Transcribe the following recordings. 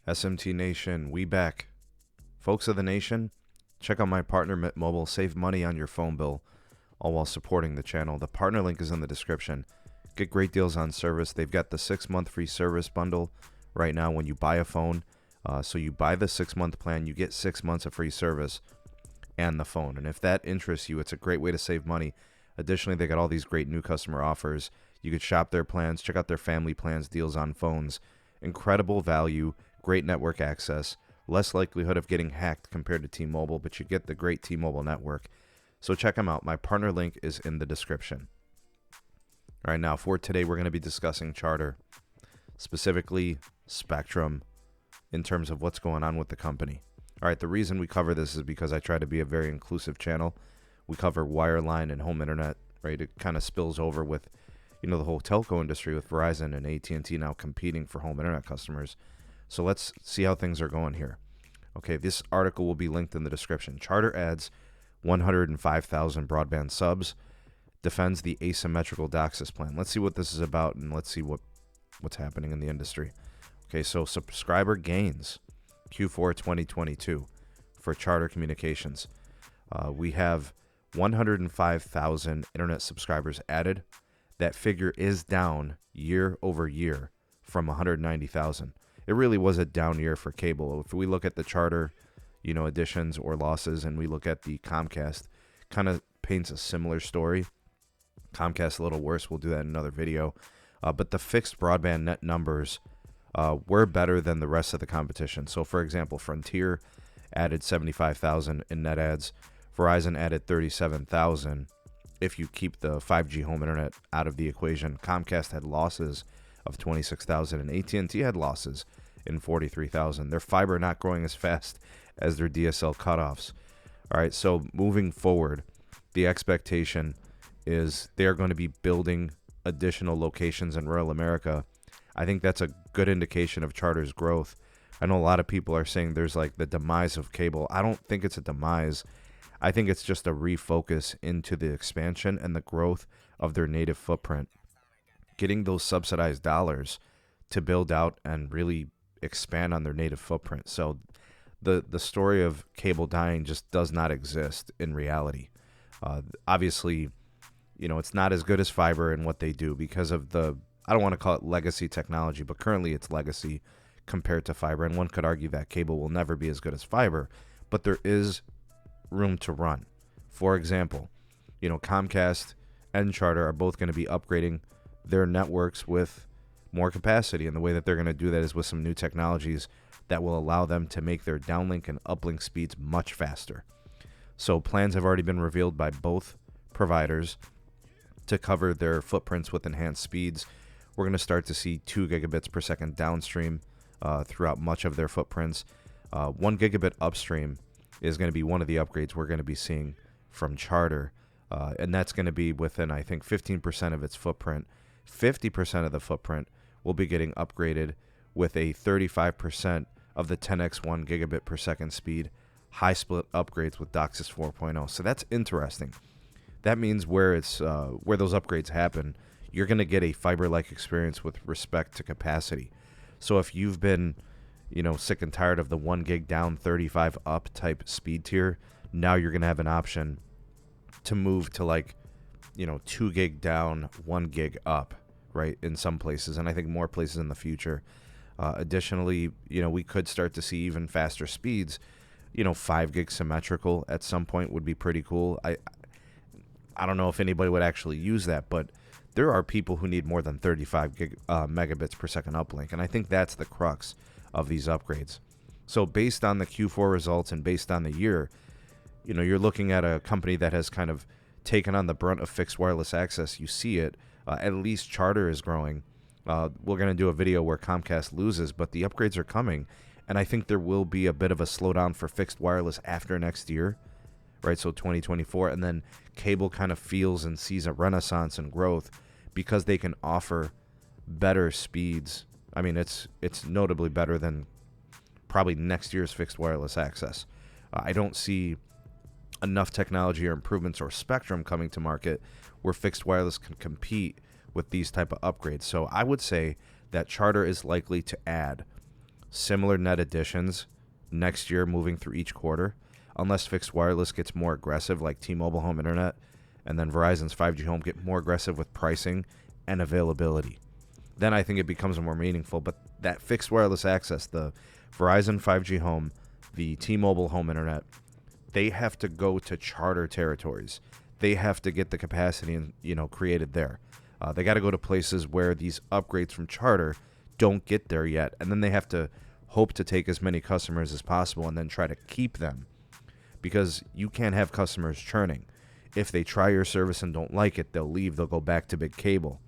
SMT Nation, we back. Folks of the nation, check out my partner mmWave. Save money on your phone bill, all while supporting the channel. The partner link is in the description. Get great deals on service. They've got the 6-month free service bundle right now when you buy a phone. So you buy the 6-month plan, you get 6 months of free service and the phone. And if that interests you, it's a great way to save money. Additionally, they got all these great new customer offers. You could shop their plans, check out their family plans, deals on phones. Incredible value, great network access, less likelihood of getting hacked compared to T-Mobile, but you get the great T-Mobile network. So check them out. My partner link is in the description. All right, now for today, we're going to be discussing Charter, specifically Spectrum, in terms of what's going on with the company. All right, the reason we cover this is because I try to be a very inclusive channel. We cover wireline and home internet, right? It kind of spills over with, the whole telco industry with Verizon and AT&T now competing for home internet customers. So let's see how things are going here. Okay, this article will be linked in the description. Charter adds 105,000 broadband subs, defends the asymmetrical DOCSIS plan. Let's see what this is about, and let's see what's happening in the industry. Okay, so subscriber gains Q4 2022 for Charter Communications. We have 105,000 internet subscribers added. That figure is down year over year from 190,000. It really was a down year for cable. If we look at the Charter, additions or losses, and we look at the Comcast, kind of paints a similar story. Comcast a little worse. We'll do that in another video. But the fixed broadband net numbers were better than the rest of the competition. So, for example, Frontier added 75,000 in net adds. Verizon added 37,000. If you keep the 5G home internet out of the equation, Comcast had losses of 26,000, and AT&T had losses in 43,000. Their fiber not growing as fast as their DSL cutoffs. All right, so moving forward, the expectation is they're going to be building additional locations in rural America. I think that's a good indication of Charter's growth. I know a lot of people are saying there's like the demise of cable. I don't think it's a demise. I think it's just a refocus into the expansion and the growth of their native footprint. Getting those subsidized dollars to build out and really expand on their native footprint. So the story of cable dying just does not exist in reality. Obviously, it's not as good as fiber in what they do because of I don't want to call it legacy technology, but currently it's legacy compared to fiber. And one could argue that cable will never be as good as fiber, but there is room to run. For example, Comcast and Charter are both going to be upgrading their networks with more capacity, and the way that they're going to do that is with some new technologies that will allow them to make their downlink and uplink speeds much faster. So plans have already been revealed by both providers to cover their footprints with enhanced speeds. We're going to start to see 2 gigabits per second downstream throughout much of their footprints. 1 gigabit upstream is going to be one of the upgrades we're going to be seeing from Charter, and that's going to be within, I think, 15% of its footprint. 50% of the footprint will be getting upgraded with a 35% of the 10x 1 gigabit per second speed, high split upgrades with DOCSIS 4.0. So that's interesting. That means where those upgrades happen, you're going to get a fiber-like experience with respect to capacity. So if you've been sick and tired of the 1 gig down, 35 up type speed tier, now you're going to have an option to move to 2 gig down, 1 gig up, right, in some places, and I think more places in the future. Additionally, we could start to see even faster speeds. 5 gig symmetrical at some point would be pretty cool. I don't know if anybody would actually use that, but there are people who need more than 35 megabits per second uplink, and I think that's the crux of these upgrades. So based on the Q4 results and based on the year, you're looking at a company that has kind of taken on the brunt of fixed wireless access. You see it. At least Charter is growing. We're going to do a video where Comcast loses, but the upgrades are coming, and I think there will be a bit of a slowdown for fixed wireless after next year, right? So 2024, and then cable kind of feels and sees a renaissance and growth because they can offer better speeds. I mean, it's notably better than probably next year's fixed wireless access. I don't see enough technology or improvements or spectrum coming to market where fixed wireless can compete with these type of upgrades. So I would say that Charter is likely to add similar net additions next year moving through each quarter, unless fixed wireless gets more aggressive like T-Mobile Home Internet and then Verizon's 5G Home get more aggressive with pricing and availability. Then I think it becomes more meaningful. But that fixed wireless access, the Verizon 5G Home, the T-Mobile Home Internet, they have to go to charter territories. They have to get the capacity created there. They got to go to places where these upgrades from charter don't get there yet, and then they have to hope to take as many customers as possible and then try to keep them, because you can't have customers churning. If they try your service and don't like it, they'll leave. They'll go back to big cable.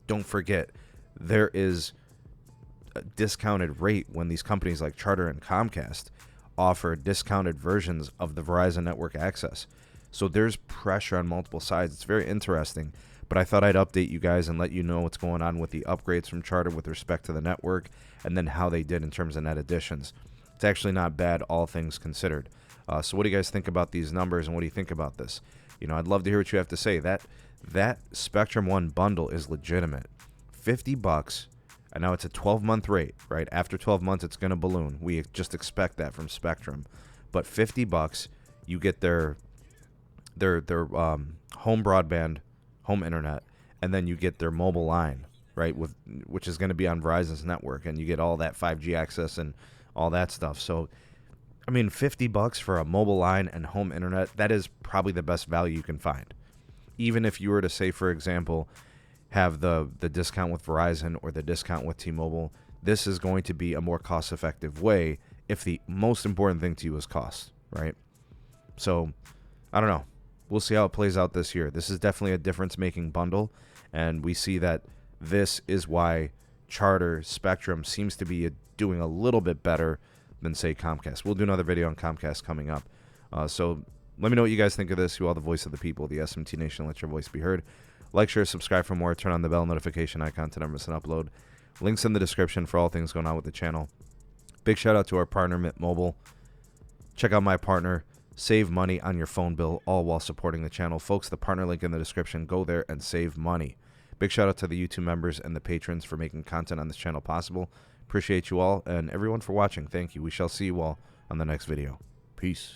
Don't forget, there is a discounted rate when these companies like Charter and Comcast offer discounted versions of the Verizon network access. So there's pressure on multiple sides. It's very interesting, but I thought I'd update you guys and let you know what's going on with the upgrades from Charter with respect to the network, and then how they did in terms of net additions. It's actually not bad, all things considered. So what do you guys think about these numbers, and what do you think about this? I'd love to hear what you have to say. That Spectrum One bundle is legitimate. $50, and now it's a 12-month rate, right? After 12 months, it's going to balloon. We just expect that from Spectrum. But $50, you get their home broadband, home internet, and then you get their mobile line, right? Which is going to be on Verizon's network, and you get all that 5G access and all that stuff. So, I mean, $50 for a mobile line and home internet, that is probably the best value you can find. Even if you were to say, for example, have the discount with Verizon or the discount with T-Mobile, this is going to be a more cost-effective way if the most important thing to you is cost, right? So, I don't know. We'll see how it plays out this year. This is definitely a difference-making bundle, and we see that this is why Charter Spectrum seems to be doing a little bit better than, say, Comcast. We'll do another video on Comcast coming up. So let me know what you guys think of this. You all the voice of the people, the SMT Nation. Let your voice be heard. Like, share, subscribe for more. Turn on the bell notification icon to never miss an upload. Links in the description for all things going on with the channel. Big shout out to our partner, Mint Mobile. Check out my partner. Save money on your phone bill, all while supporting the channel. Folks, the partner link in the description. Go there and save money. Big shout out to the YouTube members and the patrons for making content on this channel possible. Appreciate you all and everyone for watching. Thank you. We shall see you all on the next video. Peace.